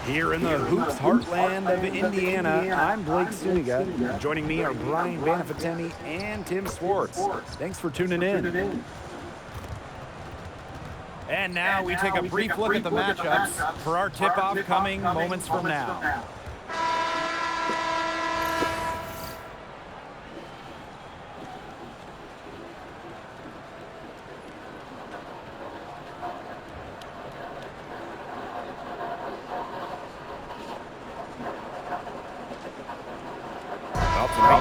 Here in the hoops heartland of Indiana, I'm Blake Suniga. Joining me are Brian Banafitemi and Tim Swartz. Thanks for tuning in. And now we take a brief look at the matchups for our tip-off coming moments from now.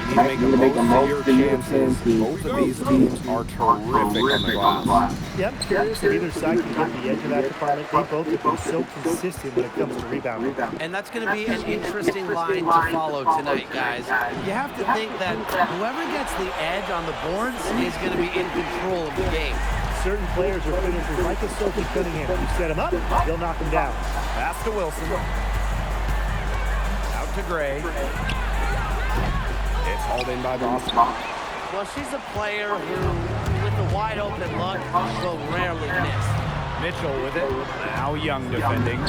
Tonight, you need to make the most of your chances. Both of these teams are terrific on the glass. Yeah, I'm curious if either side can get the edge of that department. They both have been so consistent when it comes to rebounding. And that's going to be an interesting line to follow tonight, guys. You have to think that whoever gets the edge on the boards is going to be in control of the game. Certain players are finishers like a Sophie Cunningham. You set them up, they'll knock them down. Pass to Wilson. Out to Gray. It's hauled in by Boston. Well, she's a player who, with a wide open look, will rarely miss. Mitchell with it. Now Young defending.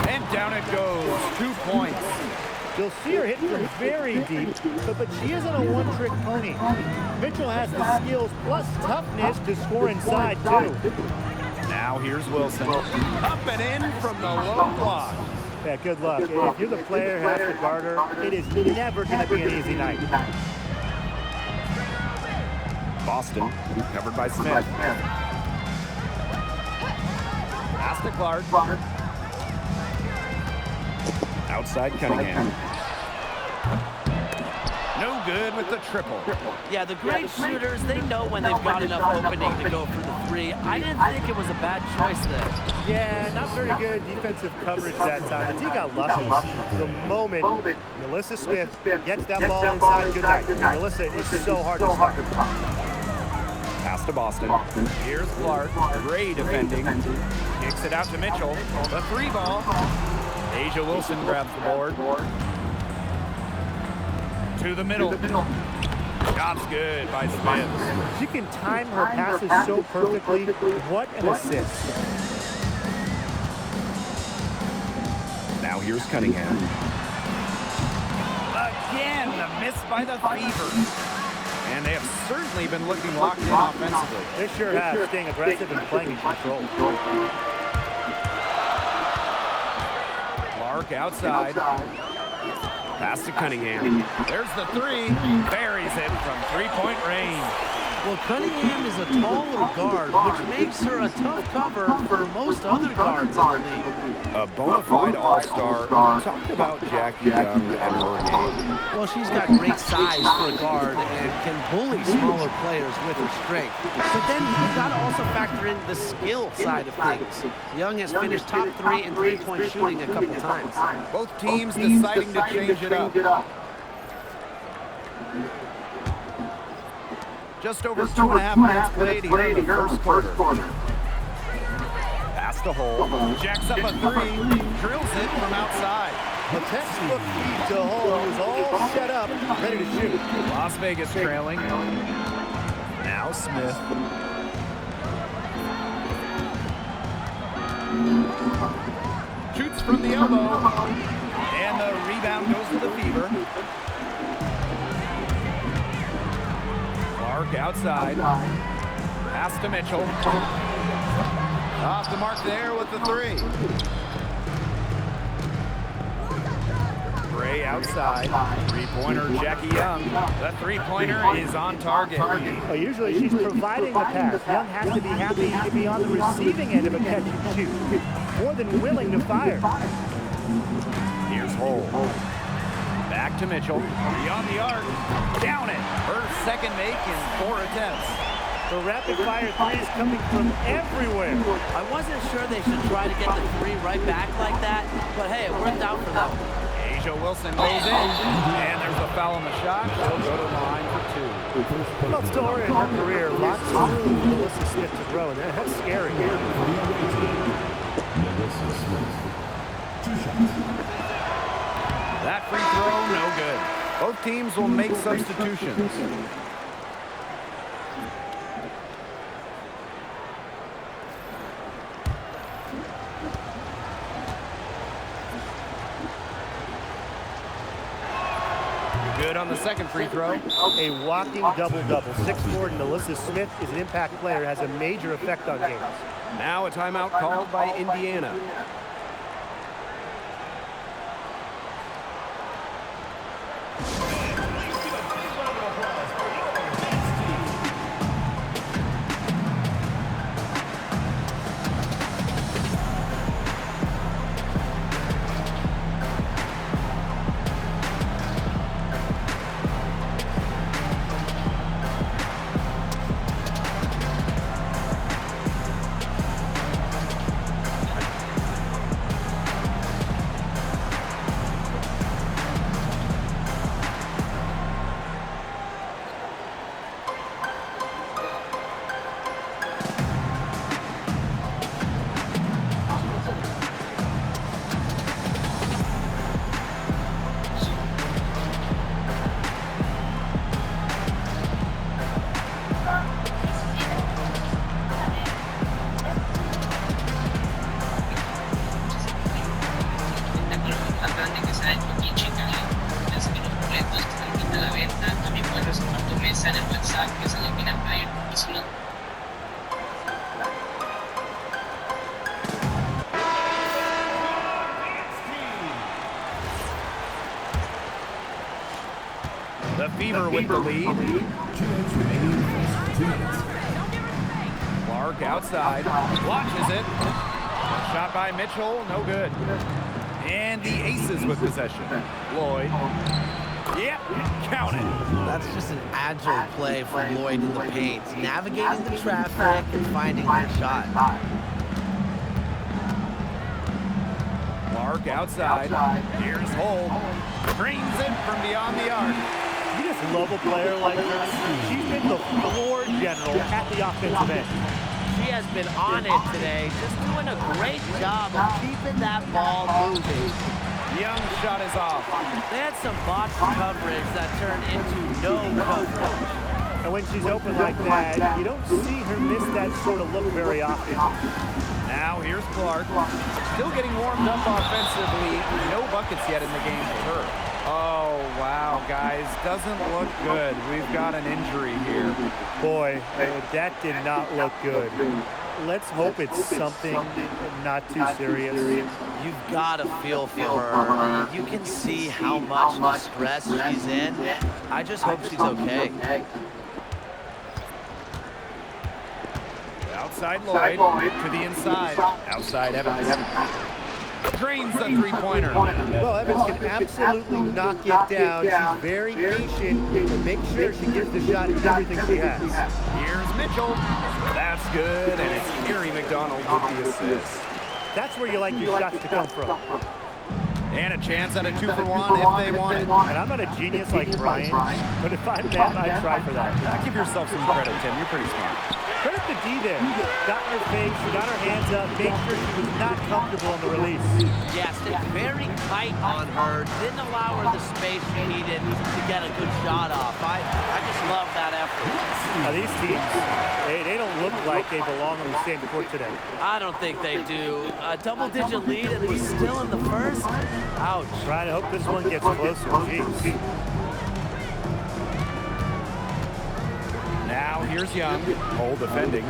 And down it goes. 2 points. You'll see her hit from very deep, but she isn't a one-trick pony. Mitchell has the skills plus toughness to score inside, too. Now here's Wilson. Up and in from the low block. Yeah, good luck. If you're the player who has to guard her, it is never going to be an easy night. Boston, covered by Smith. Pass to Clark. Outside Cunningham. No good with the triple. Yeah, the great shooters, they know when they've got enough opening to go for the three. I didn't think it was a bad choice there. Yeah, not very good defensive coverage that time. But he got lucky. The moment Melissa Smith gets that ball inside, good night. Melissa is so hard to stop. Pass to Boston. Here's Clark. Gray defending. Kicks it out to Mitchell. The three ball. Asia Wilson grabs the board. To the middle. Shot's good by Smith. She can time her passes so perfectly. What an assist. Now here's Cunningham. Again, the miss by the Fever. And they have certainly been looking locked in offensively. They sure have, staying aggressive and playing in control. Clark outside. Pass to Cunningham. There's the three. Buries it from three-point range. Well, Cunningham is a tall little guard, which makes her a tough cover for most other guards in the league. A bona fide all-star. Talk about Jackie Young and her game. Well, she's got great size for a guard and can bully smaller players with her strength. But then you've got to also factor in the skill side of things. Young has finished top 3 in three-point shooting a couple times. Both teams deciding to change it up. Just over 2.5 minutes played here in the first quarter. Pass to Hull. Jacks up a three. Drills it from outside. A textbook feed to Hull, who's all set up, ready to shoot. Las Vegas trailing. Now Smith. Shoots from the elbow. And the rebound goes to the Fever. Clark outside. Pass to Mitchell. Off the mark there with the three. Gray outside. Three-pointer, Jackie Young. The three-pointer is on target. Well, usually she's providing the pass. Young has to be happy to be on the receiving end of a catch and shoot. More than willing to fire. Here's Hull. Back to Mitchell. Beyond the arc. Down it. Her second make in 4 attempts. The rapid-fire threes coming from everywhere. I wasn't sure they should try to get the three right back like that, but hey, it worked out for them. Asia Wilson goes in, and there's a foul on the shot. She'll go to the line for 2. Well, still early in her career, lots of room for Melissa Smith to grow, and that's scary. That free throw, no good. Both teams will make substitutions. on the second free throw. A walking double-double. 6'4" Melissa Smith is an impact player, has a major effect on games. Now a timeout called by Indiana. The Fever with the lead. Clark outside, watches it. Shot by Mitchell, no good. And the Aces with possession. Lloyd. Yep, count it. That's just an agile play from Lloyd in the paint, navigating the traffic and finding her shot. Clark outside. Here's Holt. Drains it from beyond the arc. You just love a player like this. She's been the floor general at the offensive end. She has been on it today, just doing a great job of keeping that ball moving. Young shot is off. They had some botched coverage that turned into no coverage. And when she's open like that, you don't see her miss that sort of look very often. Now here's Clark. Still getting warmed up offensively. No buckets yet in the game for her. Oh, wow, guys. Doesn't look good. We've got an injury here. Boy, that did not look good. Let's hope it's something not too serious. You've got to feel for her. You can see how much stress she's in. I just hope she's okay. Outside Lloyd to the inside. Outside Evans. Drains the three-pointer. Well, Evans can absolutely knock it down. She's very patient to make sure she gets the shot and everything she has. Here's Mitchell. That's good, and it's Erie McDonald with the assist. That's where you like your shots to come from. And a chance at a 2-for-1 if they want it. And I'm not a genius like Brian, but if I'm them, I'd try for that. Give yourself some credit, Tim. You're pretty smart. Credit to D there. Got her face, she got her hands up, made sure she was not comfortable on the release. Yes, stayed very tight on her, didn't allow her the space she needed to get a good shot off. I just love that effort. Now these teams, they don't look like they belong on the same court today. I don't think they do. A double-digit lead and we're still in the first? Ouch. Trying to hope this one gets closer. Jeez. Now here's Young. Hole defending.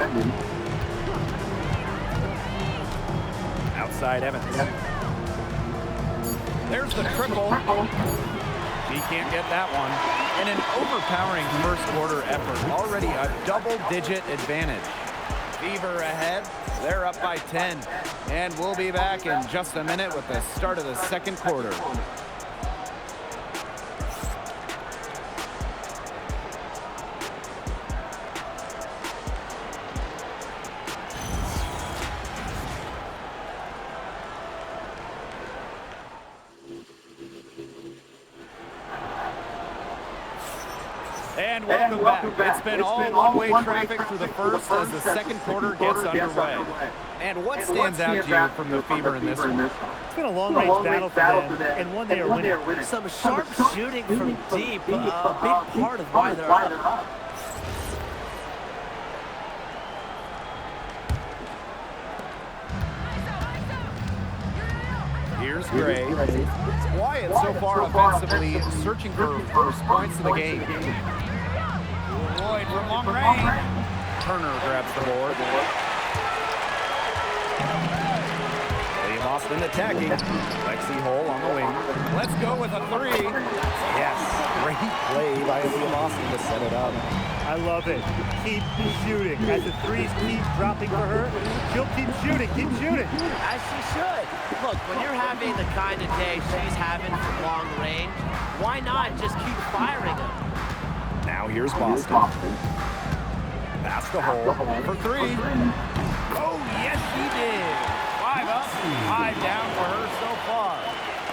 Outside Evans. There's the triple. He can't get that one. And an overpowering first quarter effort. Already a double-digit advantage. Fever ahead. They're up by 10. And we'll be back in just a minute with the start of the second quarter. And welcome back. It's been all one-way traffic through the first as the second quarter gets underway. And what stands out to you from the Fever in this one? It's been a long-range battle for them, and one they are winning. Some sharp shooting from deep, a big part of why they're up. Here's Gray. Quiet so far offensively, searching for first points of the game. Lloyd from long range. Turner grabs the board. William Austin attacking. Lexi Hole on the wing. Let's go with a three. Yes, great play by William Austin to set it up. I love it. Keep shooting. As the threes keep dropping for her, she'll keep shooting. Keep shooting. As she should. Look, when you're having the kind of day she's having from long range, why not just keep firing them? Now here's Boston. Pass the hole for three. Oh, yes, she did. 5 up, 5 down for her so far.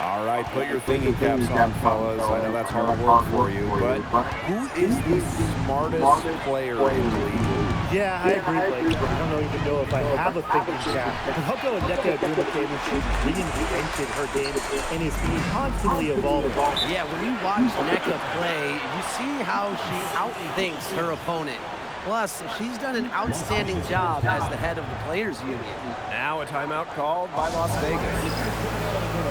All right, put your thinking caps on, fellas. I know that's hard work for you, but who is the smartest player in the league? Yeah, I agree, Blake. I don't even know if I have a thinking cap. But I'll go with Nneka doing the favor. She's reinvented her game and is constantly evolving. Yeah, when you watch Nneka play, you see how she outthinks her opponent. Plus, she's done an outstanding job as the head of the Players Union. Now a timeout called by Las Vegas.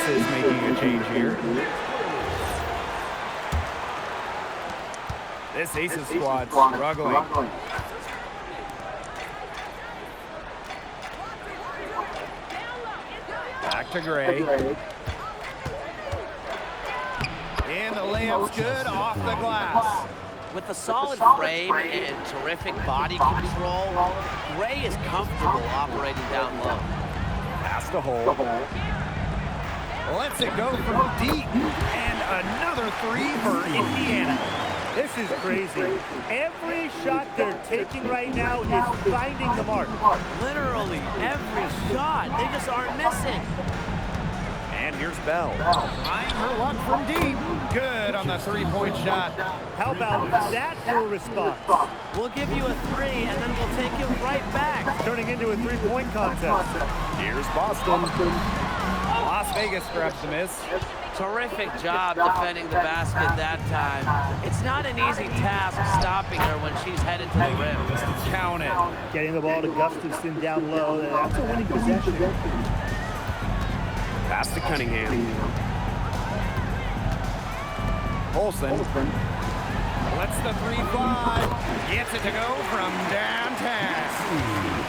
Is making a change here. This Aces squad struggling. Back to Gray. And the layup's good off the glass. With a solid frame and terrific body control, Gray is comfortable operating down low. Pass the hole. Lets it go from deep. And another three for Indiana. This is crazy. Every shot they're taking right now is finding the mark. Literally every shot. They just aren't missing. And here's Bell. Trying her luck from deep. Good on the three-point shot. How about that for a response? We'll give you a three, and then we'll take you right back. Turning into a three-point contest. Here's Boston. Las Vegas grabs the miss. Terrific job defending the basket that time. It's not an easy task stopping her when she's headed to the rim. Count it. Getting the ball to Gustafson down low. That's a winning possession. Pass to Cunningham. Olsen. Lets the three fly. Gets it to go from downtown.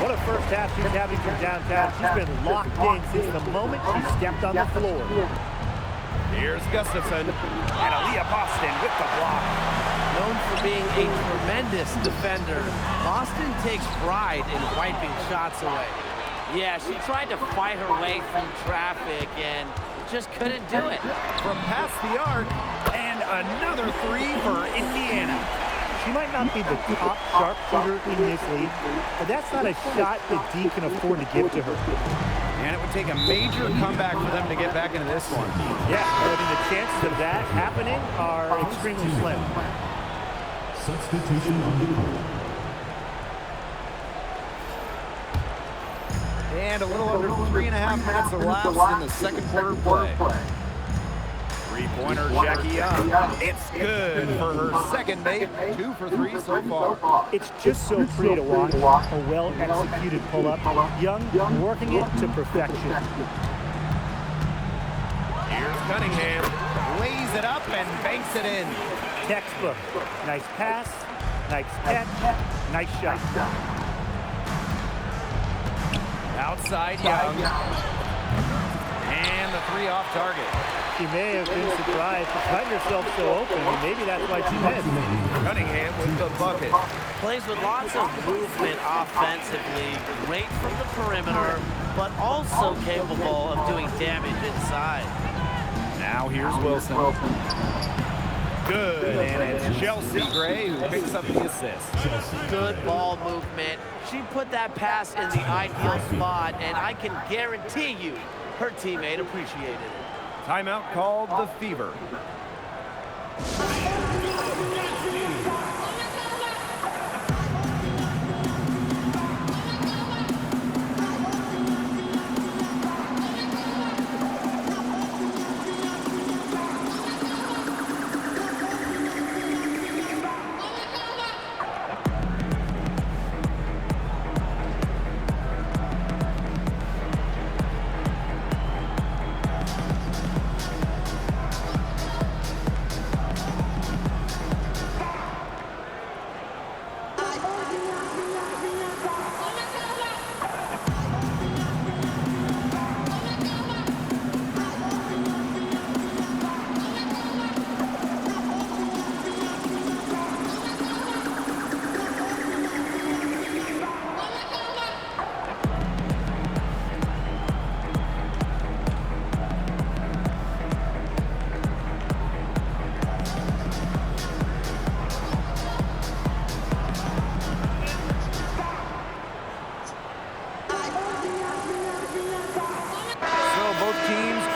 What a first half she's having from downtown. She's been locked in since the moment she stepped on the floor. Here's Gustafson. And Aaliyah Boston with the block. Known for being a tremendous defender, Boston takes pride in wiping shots away. Yeah, she tried to fight her way through traffic and just couldn't do it. From past the arc, and another three for Indiana. She might not be the top sharpshooter in this league, but that's not a shot that D can afford to give to her. And it would take a major comeback for them to get back into this one. Yeah, I mean, the chances of that happening are extremely slim. Substitution on the court. And a little under 3.5 minutes elapsed in the second quarter play. Three-pointer, Jackie Young. It's good for her second make. 2 for 3 so far. It's just so pretty to watch. A well-executed pull-up. Young working it to perfection. Here's Cunningham. Lays it up and banks it in. Textbook. Nice pass, Nice catch, nice shot. Outside Young. And the three off target. She may have been surprised to find herself so open, and maybe that's why she missed. Cunningham with the bucket. Plays with lots of movement offensively, great from the perimeter, but also capable of doing damage inside. Now here's Wilson. Good, and it's Chelsea Gray who picks up the assist. Good ball movement. She put that pass in the ideal spot, and I can guarantee you her teammate appreciated it. Timeout called the Fever.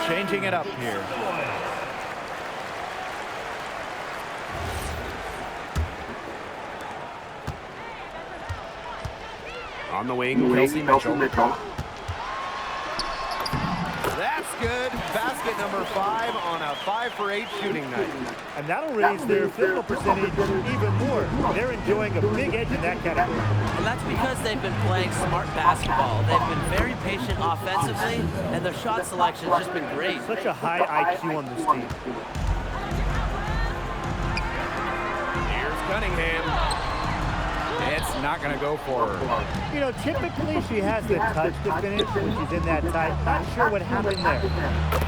Changing it up here. On the wing, Kelsey Mitchell. That's good. Basket number 5 on a 5 for 8 shooting night. And that'll raise their field goal percentage even more. They're enjoying a big edge in that category. And that's because they've been playing smart basketball. They've been very patient offensively, and their shot selection has just been great. Such a high IQ on this team. Here's Cunningham. It's not going to go for her. You know, typically she has the touch to finish when she's in that tight. Not sure what happened there.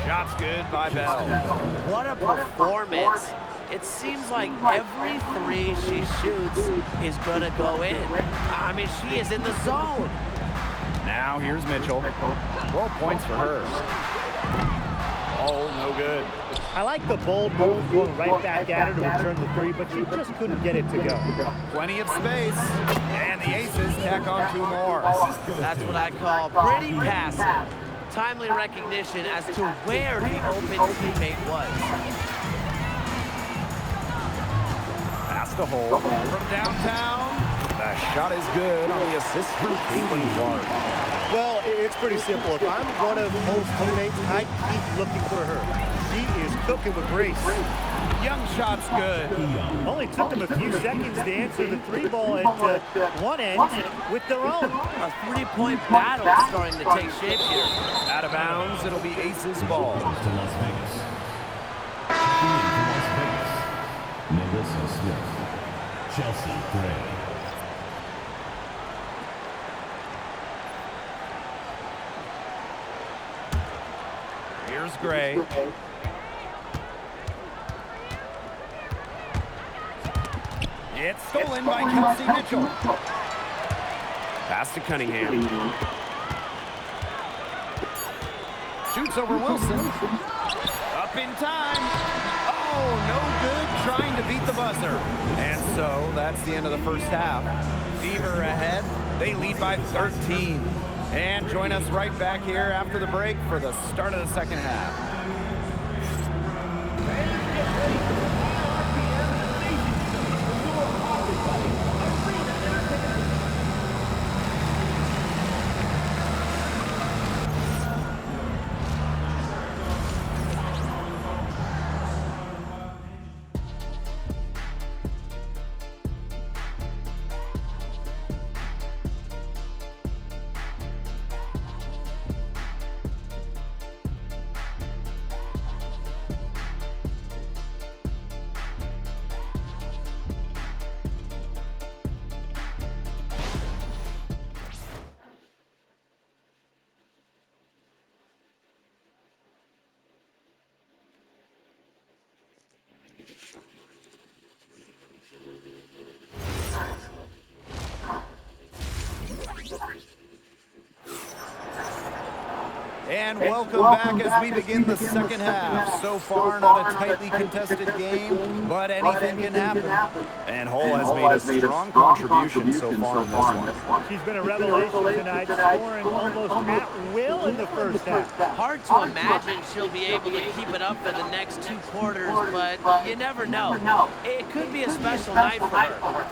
Shot's good by Bell. What a performance. It seems like every three she shoots is going to go in. I mean, she is in the zone. Now here's Mitchell. 12 points for her. Oh, no good. I like the bold move going right back at her to return the three, but she just couldn't get it to go. Plenty of space. And the Aces tack on 2 more. That's what I call pretty passive. Timely recognition as to where the open teammate was. Pass to Hole from downtown. The shot is good on the assist from Caitlin Clark. Well, it's pretty simple. If I'm one of Hole's teammates, I keep looking for her. She is cooking with grace. Young shot's good. Only took them a few seconds to answer the 3-ball at one end with their own. A 3-point battle starting to take shape here. Out of bounds, it'll be Aces ball. To Las Vegas. Melissa Smith. Chelsea Gray. Here's Gray. It's stolen by Kelsey Mitchell. Pass to Cunningham. Shoots over Wilson. Up in time. Oh, no good trying to beat the buzzer. And so that's the end of the first half. Fever ahead. They lead by 13. And join us right back here after the break for the start of the second half. And welcome back as we begin the second half. So far, not a tightly contested game, but anything can happen. And Hull has made a strong contribution so far in this one. She's been a revelation tonight, scoring almost at will in the first half. Hard to imagine she'll be able to keep it up for the next 2 quarters, but you never know. It could be a special night for her.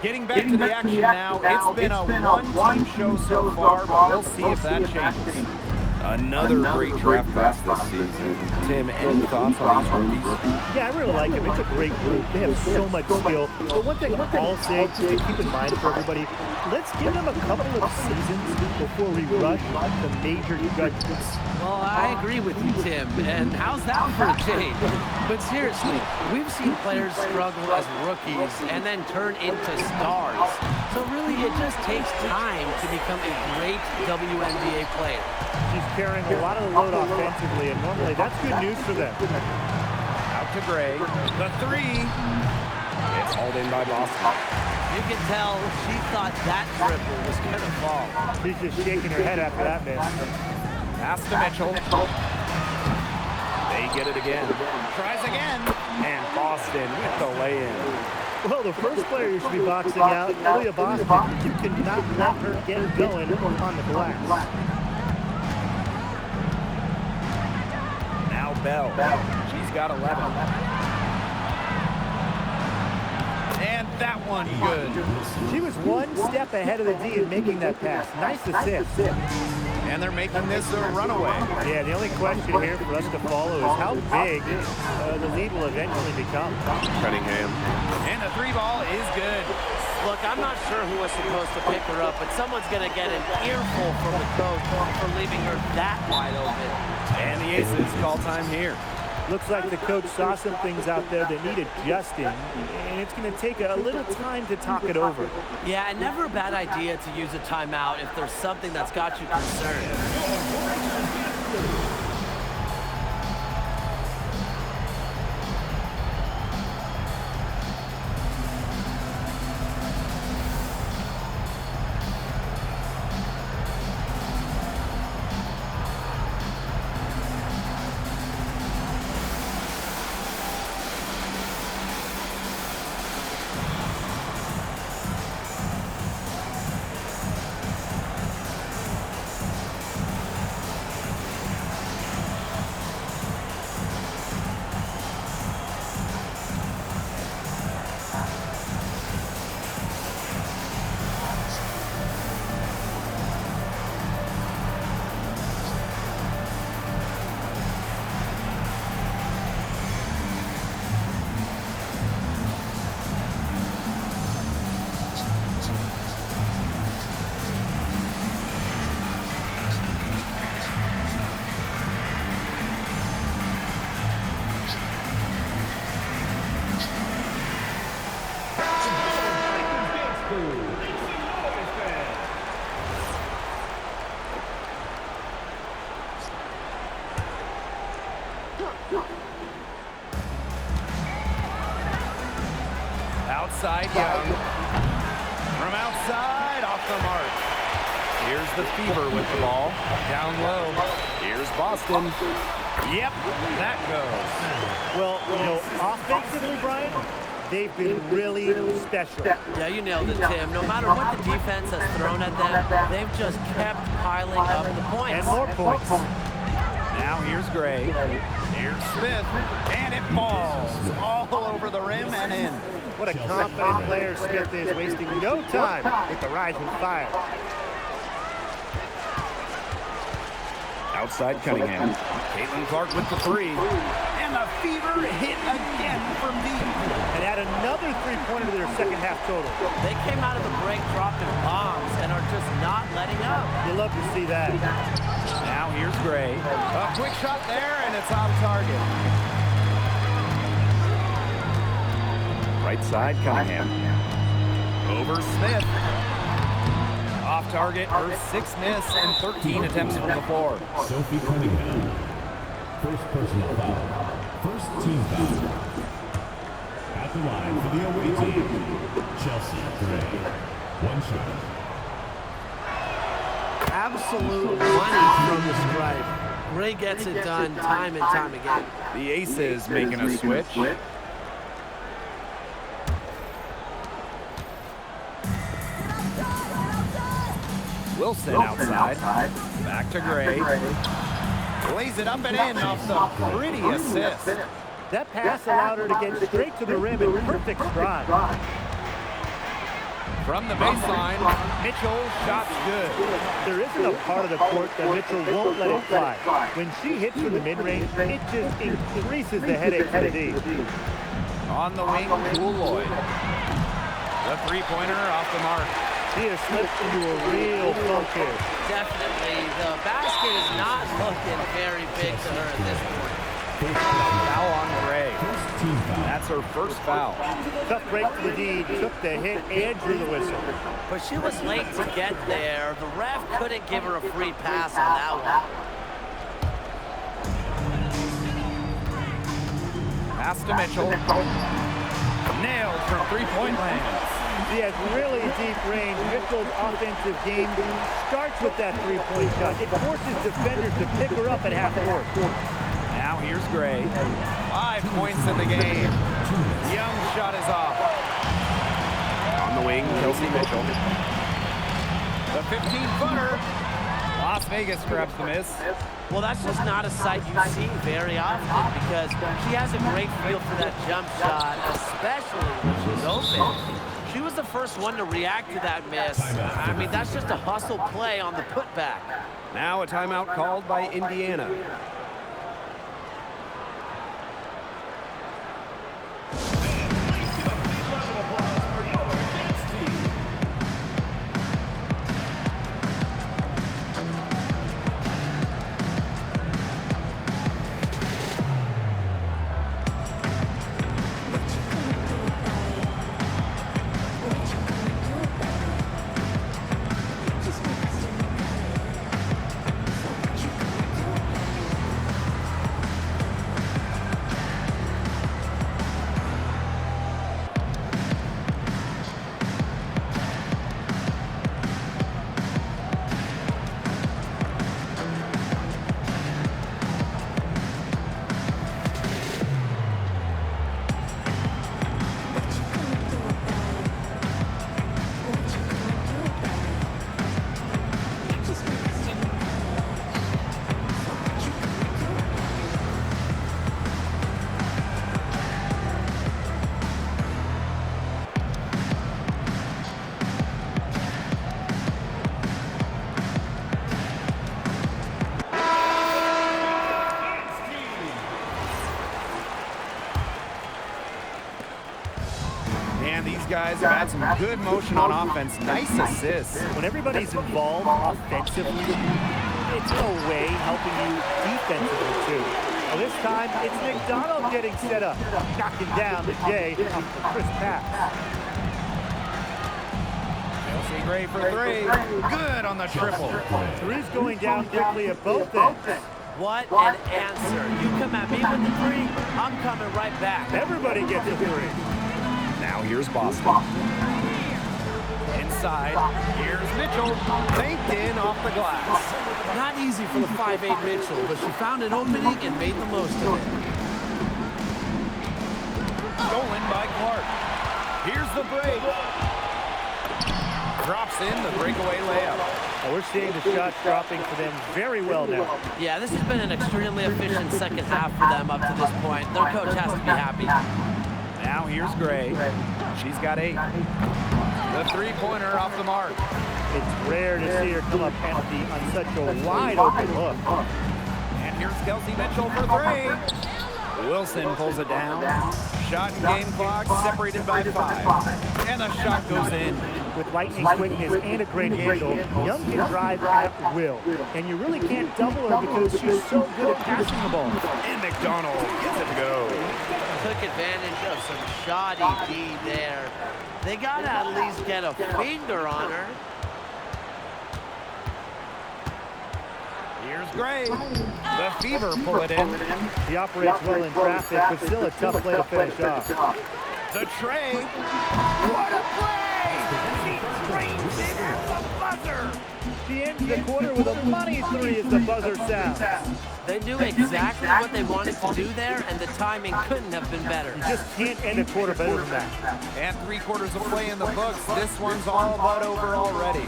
Getting back to the action now, it's been a one-team show so far, but we'll see if that changes. Another great draft class this season. Tim, any thoughts on these rookies? Yeah, I really like them. It's a great group. They have so much skill. But one thing I'll say, just to keep in mind for everybody, let's give them a couple of seasons before we rush the major judgments. Well, I agree with you, Tim. And how's that for a change? But seriously, we've seen players struggle as rookies and then turn into stars. So really, it just takes time to become a great WNBA player. She's carrying a lot of the load offensively, and normally that's good news for them. Out to Gray. The three. It's hauled in by Boston. You can tell she thought that triple was going to fall. She's just shaking her head after that miss. Pass to Mitchell. They get it again. Tries again. And Boston with the lay-in. Well, the first player you should be boxing out, Leah Boston. You cannot let her get going on the glass. Bell. She's got 11. And that one good. She was one step ahead of the D in making that pass. Nice assist. And they're making this a runaway. Yeah, the only question here for us to follow is how big the lead will eventually become. Cunningham. And the 3-ball is good. Look, I'm not sure who was supposed to pick her up, but someone's going to get an earful from the coach for leaving her that wide open. And the Aces call time here. Looks like the coach saw some things out there that need adjusting, and it's going to take a little time to talk it over. Yeah, and never a bad idea to use a timeout if there's something that's got you concerned. Outside Young. From outside, off the mark. Here's the Fever with the ball. Down low. Here's Boston. Yep, that goes. Well, you know, offensively, Brian, they've been really special. Yeah, you nailed it, Tim. No matter what the defense has thrown at them, they've just kept piling up the points. And more points. Now here's Gray. Here's Smith. And it falls all over the rim and in. What a confident player Smith is, wasting no time with the rising fire. Outside Cunningham. Caitlin Clark with the three. And the Fever hit again from deep. And add another three-pointer to their second half total. They came out of the break dropping bombs and are just not letting up. You love to see that. Now here's Gray. A quick shot there, and it's on target. Right side, Cunningham. Over Smith. Off target, her 6th miss and 13 attempts from the floor. Sophie Cunningham. First personal foul. First team foul. At At the line for the away team, Chelsea Gray. One shot. Absolute money from the stripe. Gray gets it done time and time again. The Aces making a switch. Wilson outside. Back to Gray. Lays it up and in off the pretty assist. That pass allowed her to get straight to the rim in perfect stride. From the baseline, Mitchell, shot's good. There isn't a part of the court that Mitchell won't let it fly. When she hits from the mid-range, it just increases the headache for the D. On the wing, Lloyd. The three-pointer off the mark. She has slipped into a real funk here. Definitely. The basket is not looking very big to her at this point. Foul on Gray. That's her first foul. Tough break for the D. Took the hit and drew the whistle. But she was late to get there. The ref couldn't give her a free pass on that one. Pass to Mitchell. Nailed from three-point land. She has really deep range. Mitchell's offensive game starts with that three-point shot. It forces defenders to pick her up at half court. Now here's Gray. 5 points in the game. Young shot is off. On the wing, Kelsey Mitchell. The 15-footer. Las Vegas grabs the miss. Well, that's just not a sight you see very often because she has a great feel for that jump shot, especially when she's open. She was the first one to react to that miss. I mean, that's just a hustle play on the putback. Now a timeout called by Indiana. Guys have had some good motion on offense. Nice assists. When everybody's involved offensively, it's in a way helping you defensively too. Well, this time it's McDonald getting set up, knocking down the J off the crisp pass. Chelsea Gray for three. Good on the triple. Three's going down quickly at both ends. What an answer. You come at me with the three, I'm coming right back. Everybody gets a three. Now here's Boston. Inside, here's Mitchell. Banked in off the glass. Not easy for the 5'8" Mitchell, but she found an opening and made the most of it. Stolen by Clark. Here's the break. Drops in the breakaway layup. Well, we're seeing the shots dropping for them very well now. Yeah, this has been an extremely efficient second half for them up to this point. Their coach has to be happy. Now here's Gray. She's got 8. The three-pointer off the mark. It's rare to see her come up empty on such a wide-open look. And here's Kelsey Mitchell for 3. Wilson pulls it down. Shot and game clock separated by 5. And the shot goes in. With lightning quickness and a great handle, Young can drive at will. And you really can't double her because she's so good at passing the ball. And McDonald gets it to go. Took advantage of some shoddy D there. They got to at least get a finger on her. Here's Gray. The Fever pull it in. She operates well in traffic, but still a tough play to finish off. The tray. What a play! He drains it at the buzzer. She ends the quarter with a money three as the buzzer sounds. They knew exactly what they wanted to do there, and the timing couldn't have been better. You just can't end a quarter better than that. And 3/4 of play in the books. This one's all but over already.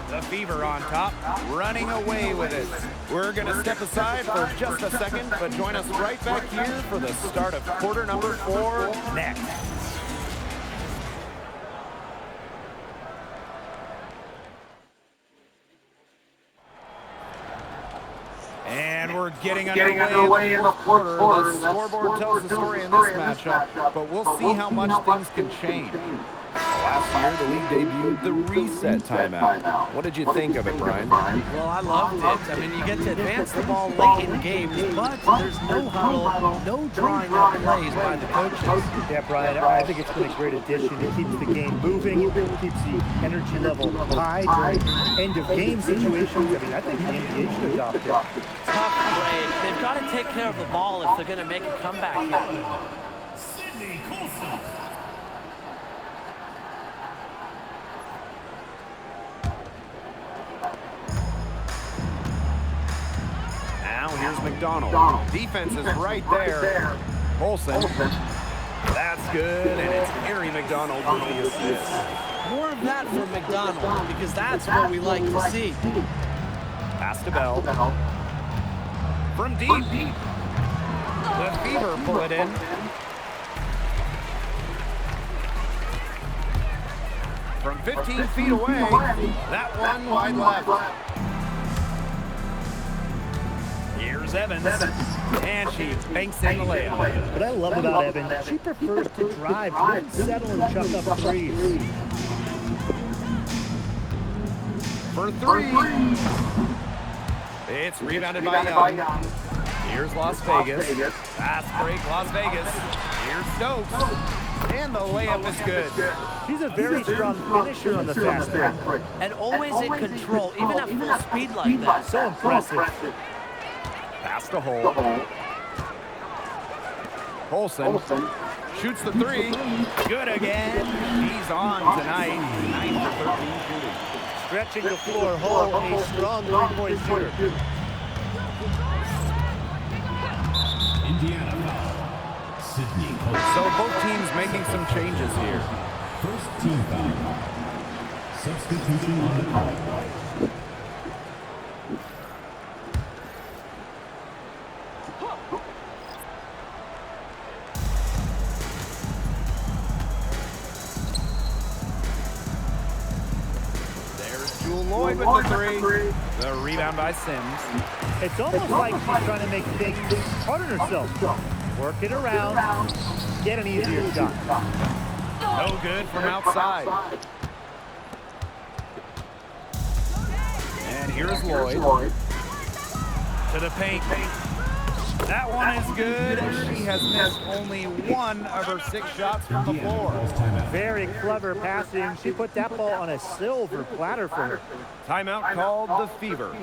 The Fever on top, running away with it. We're going to step aside for just a second, but join us right back here for the start of quarter number 4 next. And we're getting underway in the quarter. The scoreboard tells the story in this matchup, but we'll see how much things can change. Last year, the league debuted the reset timeout. What did you think of it, Brian? Well, I loved it. I mean, you get to advance the ball late in games, but there's no huddle, no drawing up plays by the coaches. Yeah, Brian, I think it's been a great addition. It keeps the game moving, it keeps the energy level high during end-of-game situations. I mean, I think the NBA should adopt it. Tough break. They've got to take care of the ball if they're going to make a comeback here. Now here's McDonald. Defense is right there. Olsen. That's good, and it's Harry McDonald with the assist. More of that for McDonald, because that's what we like to see. Pass to Bell. From deep. The Fever pull it in. From 15 feet away, that one wide left. Here's Evans, and she banks in the layup. What I love about Evans, she prefers to drive, doesn't settle and chuck up threes. For three. It's rebounded by Young. Here's Las Vegas. Fast break, Las Vegas. Here's Stokes. And the layup is good. She's a very strong finisher on the fast break. And always in control, even at full speed like that. So impressive. Pass to Hole. Olsen shoots the three. Good again. He's on tonight. 9 for 13 shooting. Stretching the floor, Hole, a strong three-point shooter. Indiana foul. Sydney Colson. So both teams making some changes here. First team foul. Substitution on the court. Lloyd with the three. The rebound by Sims. It's almost like she's trying to make things hard on herself. Work it around, get an easier shot. No good from outside. And here's Lloyd. To the paint. That one is good. She has missed only one of her 6 shots from the floor. Very clever passing. She put that ball on a silver platter for her. Timeout called the Fever.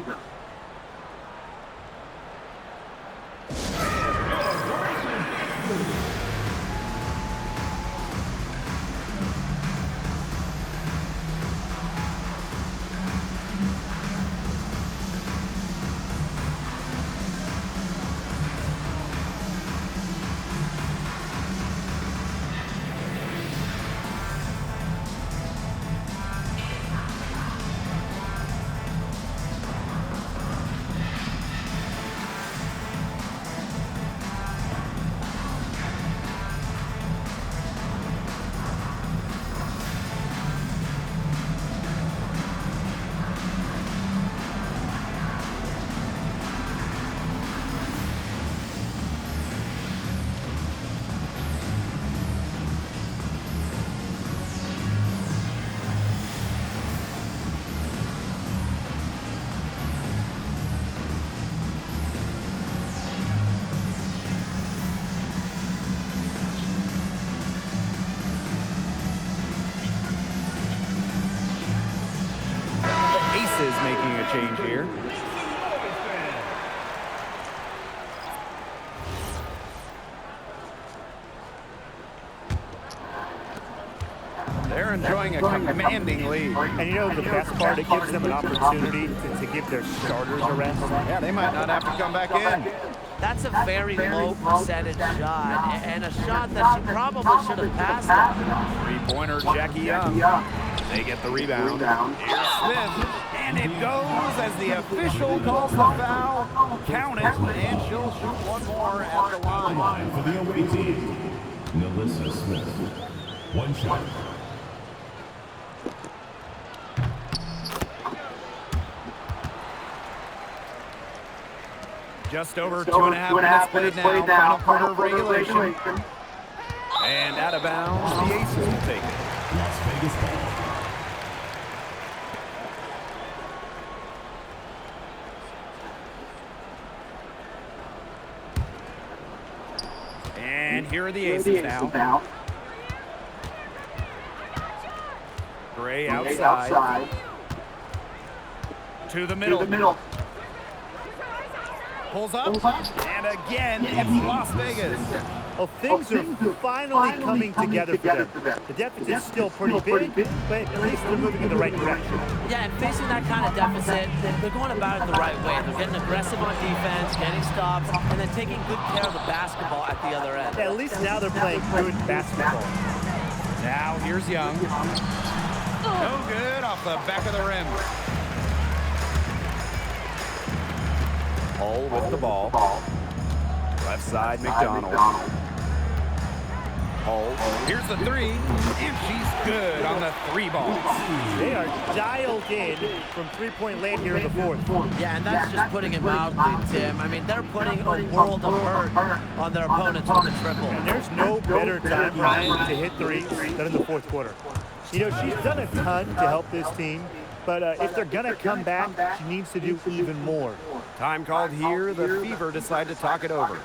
Is making a change here. commanding lead. And you know the best part? It gives them an opportunity to give their starters a rest. Yeah, they might not have to come back in. That's a very low percentage shot, and a shot that she probably should have passed on. Three-pointer, Jackie Young. They get the rebound. Here's Smith, and it goes as the official calls the foul. Count it, and she'll shoot one more at the line. For the away team, Melissa Smith. One shot. Just over 2.5 minutes played now. Final quarter of regulation. And out of bounds, the Aces will take it. Las Vegas ball. And here are the Aces now. Gray outside. To the middle. Pulls up, and again, it's Las Vegas. Well, things are finally coming together for them. The deficit's still pretty big, but at least they're moving in the right direction. Yeah, and facing that kind of deficit, they're going about it the right way. They're getting aggressive on defense, getting stops, and then taking good care of the basketball at the other end. Yeah, at least now they're playing good basketball. Now here's Young. No good off the back of the rim. Hull with the ball. Left side, McDonald. Hull. Here's the three, and she's good on the three ball. They are dialed in from three-point land here in the fourth. Yeah, and that's just putting it mildly, Tim. I mean, they're putting a world of hurt on their opponents with the triple. And there's no better time, Ryan, to hit threes than in the fourth quarter. You know, she's done a ton to help this team, but if they're going to come back, she needs to do even more. Time called here. The Fever decide to talk it over.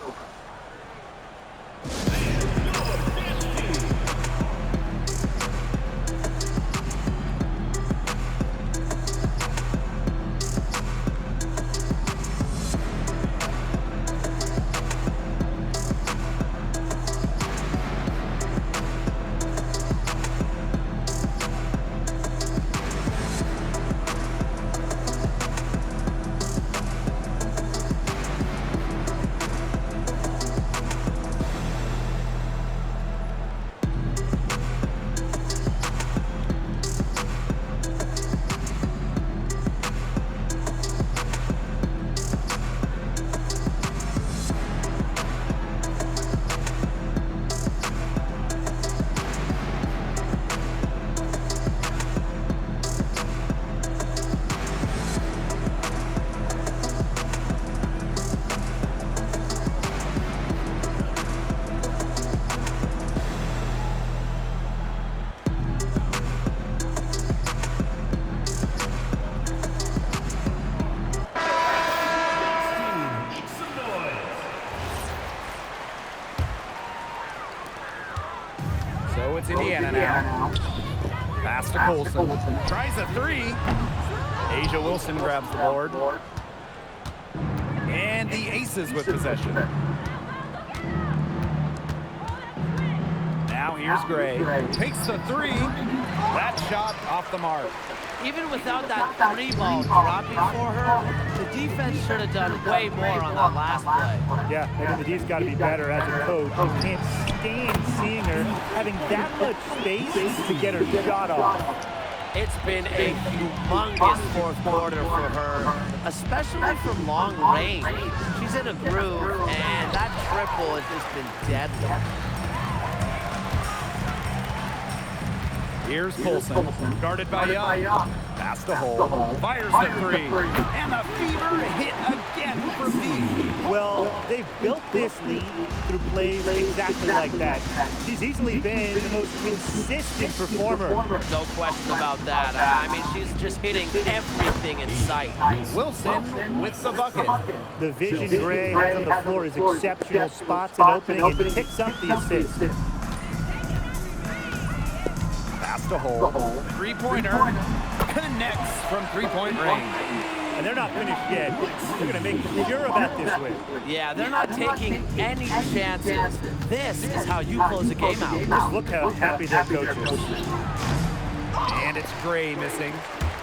So it's Indiana now. Pass to Colson. Tries a three. Asia Wilson grabs the board. And the Aces with possession. Now here's Gray. Takes the three. That shot off the mark. Even without that three ball dropping for her, the defense should have done way more on that last play. Yeah, maybe the D's got to be better as a coach. You can't stand seeing her having that much space to get her shot off. It's been a humongous fourth quarter for her, especially from long range. She's in a groove, and that triple has just been deadly. Here's Colson, guarded by Young. Pass to Hull, fires the three, and the Fever hit again for V. Well, they've built this lead through plays exactly like that. She's easily been the most consistent performer. No question about that. I mean, she's just hitting everything in sight. Wilson with the bucket. The vision Gray has on the floor is exceptional. Spots an opening and picks up the assist. Pass to Hull. Three-pointer connects from three-point range. And they're not finished yet. They're going to make sure about this win. Yeah, they're not taking any chances. This is how you close a game out. Just look how happy their coach is. And it's Gray missing.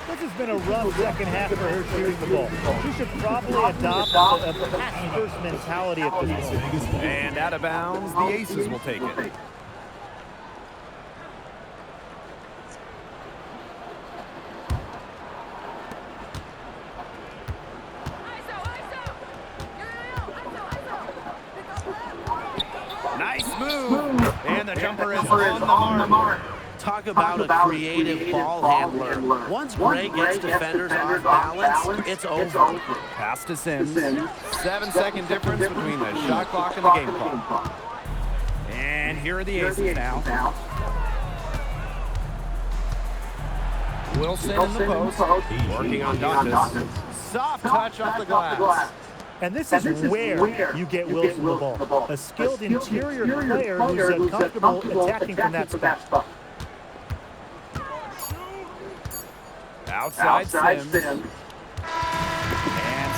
This has been a rough second half for her shooting the ball. She should probably adopt a pass-first mentality at this point. And out of bounds, the Aces will take it. Nice move. And the jumper is on the mark. Talk about a creative ball handler. Once Gray gets defenders off balance, it's over. Pass to Sims. 7-second difference between the shot clock and the game clock. And here are the Aces now. Wilson in the post, working on Dantas. Soft touch off the glass. And this is where you get Wilson the ball. A skilled interior player who's comfortable attacking from that spot. Outside Sims. And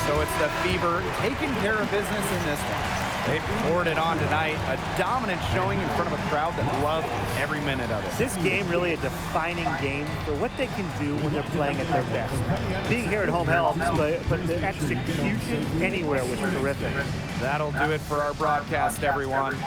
so it's the Fever taking care of business in this one. They poured it on tonight. A dominant showing in front of a crowd that loved every minute of it. This game really a defining game for what they can do when they're playing at their best. Being here at home helps, but the execution anywhere was terrific. That'll do it for our broadcast, everyone.